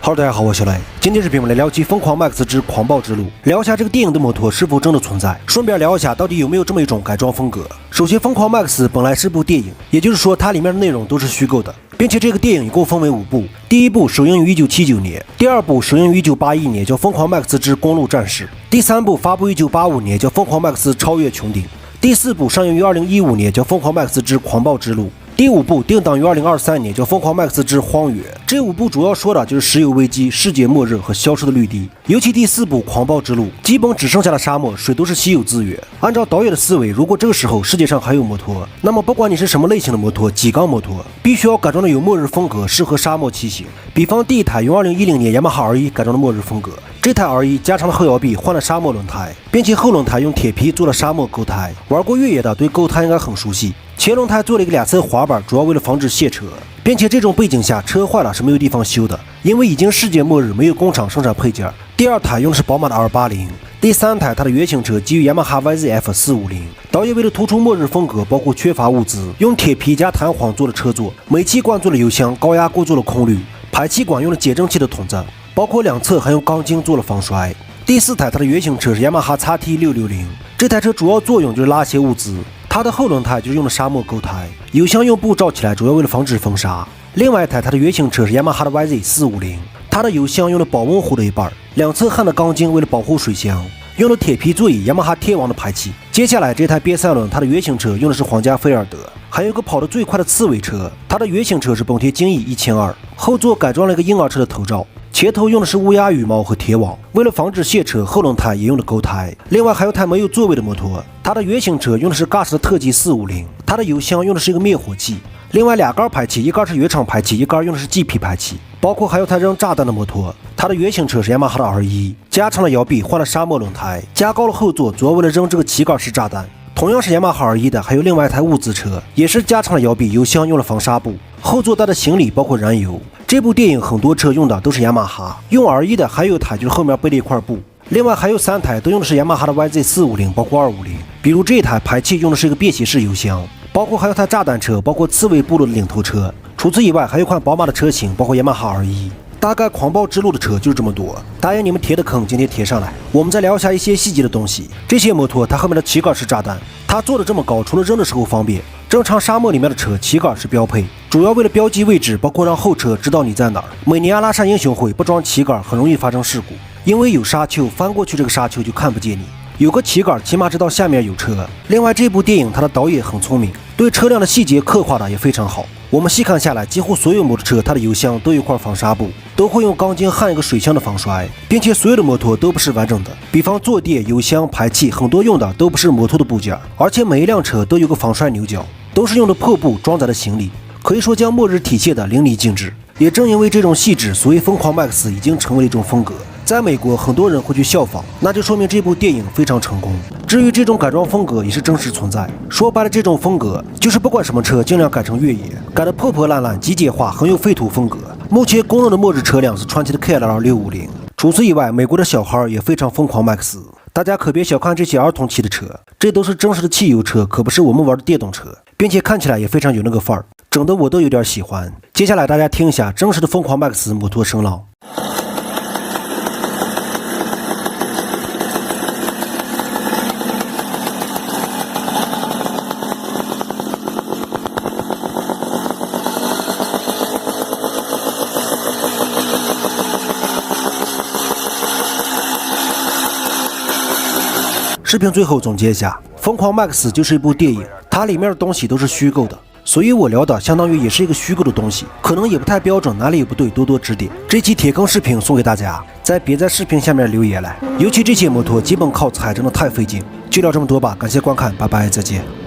Hello， 大家好，我是小雷。今天视频我们来聊起《疯狂麦克斯之狂暴之路》，聊一下这个电影的摩托是否真的存在，顺便聊一下到底有没有这么一种改装风格。首先，《疯狂麦克斯》本来是部电影，也就是说它里面的内容都是虚构的，并且这个电影一共分为5部。第一部首映于1979年，第二部首映于1981年，叫《疯狂麦克斯之公路战士》；第三部发布于1985年，叫《疯狂麦克斯超越穹顶》；第四部上映于2015年，叫《疯狂麦克斯之狂暴之路》。第5部定档于2023年，叫《疯狂麦克斯之荒原》。这5部主要说的就是石油危机、世界末日和消失的绿地。尤其第4部《狂暴之路》，基本只剩下了沙漠，水都是稀有资源。按照导演的思维，如果这个时候世界上还有摩托，那么不管你是什么类型的摩托，几缸摩托，必须要改装的有末日风格，适合沙漠骑行。比方第一台用2010年雅马哈 R1 改装的末日风格，这台 R1 加长了后摇臂，换了沙漠轮胎，并且后轮胎用铁皮做了沙漠沟胎。玩过越野的对沟胎应该很熟悉。前轮胎做了一个2侧滑板，主要为了防止卸车，并且这种背景下车坏了是没有地方修的，因为已经世界末日，没有工厂生产配件。第2台用的是宝马的 R80， 第3台它的原型车基于雅马哈 YZF-450。导演为了突出末日风格，包括缺乏物资，用铁皮加弹簧做了车座，煤气罐做了油箱，高压锅做了空滤，排气管用了减震器的筒子，包括2侧还用钢筋做了防摔。第4台它的原型车是雅马哈 XT660， 这台车主要作用就是拉些物资。它的后轮胎就是用的沙漠沟胎，油箱用布罩起来，主要为了防止风沙。另外一台它的原型车是雅马哈的 YZ450， 它的油箱用了保温壶的一半，2侧焊的钢筋为了保护水箱，用了铁皮座椅，雅马哈天王的排气。接下来这台别赛伦，它的原型车用的是皇家菲尔德，还有个跑得最快的刺猬车，它的原型车是本田精益1200，后座改装了一个婴儿车的头罩。前头用的是乌鸦羽毛和铁网，为了防止卸车，后轮胎也用了沟胎。另外还有台没有座位的摩托，它的原型车用的是 GAS 的特级450，它的油箱用的是一个灭火器。另外2杆排气，一杆是原厂排气，一杆用的是 GP 排气。包括还有台扔炸弹的摩托，它的原型车是雅马哈的 R1， 加长了摇臂，换了沙漠轮胎，加高了后座，主要为了扔这个旗杆式炸弹。同样是雅马哈 R1的，还有另外一台物资车，也是加长了摇臂，油箱用了防纱布，后座带的行李包括燃油。这部电影很多车用的都是雅马哈，用 R1的还有一台就是后面背了一块布，另外还有3台都用的是雅马哈的 YZ450， 包括250。比如这一台排气用的是一个便携式油箱，包括还有台炸弹车，包括刺猬部落的领头车。除此以外，还有一款宝马的车型，包括雅马哈 R1。大概狂暴之路的车就是这么多，答应你们填的坑今天填上来。我们再聊一下一些细节的东西。这些摩托它后面的旗杆是炸弹，它做的这么高，除了扔的时候方便，正常沙漠里面的车旗杆是标配，主要为了标记位置，包括让后车知道你在哪儿。每年阿拉善英雄会不装旗杆很容易发生事故，因为有沙丘，翻过去这个沙丘就看不见你。有个旗杆起码知道下面有车。另外这部电影它的导演很聪明，对车辆的细节刻画的也非常好。我们细看下来，几乎所有摩托车它的油箱都有一块防纱布，都会用钢筋焊一个水箱的防摔，并且所有的摩托都不是完整的，比方坐垫、油箱、排气，很多用的都不是摩托的部件，而且每一辆车都有个防摔牛角，都是用的破布装载的行李，可以说将末日体现的淋漓尽致。也正因为这种细致，所以疯狂麦克斯已经成为了一种风格，在美国很多人会去效仿，那就说明这部电影非常成功。至于这种改装风格也是真实存在，说白了这种风格就是不管什么车尽量改成越野，改得破破烂烂、机械化，很有废土风格。目前公认的末日车辆是传祺的 KLR650。除此以外，美国的小孩也非常疯狂麦克斯，大家可别小看这些儿童骑的车，这都是真实的汽油车，可不是我们玩的电动车，并且看起来也非常有那个范儿，整的我都有点喜欢。接下来大家听一下真实的疯狂麦克斯摩托声浪。视频最后总结一下，疯狂麦克斯就是一部电影，它里面的东西都是虚构的，所以我聊的相当于也是一个虚构的东西，可能也不太标准，哪里有不对多多指点。这期铁坑视频送给大家，别在视频下面留言了，尤其这些摩托基本靠踩真的太费劲。就聊这么多吧，感谢观看，拜拜，再见。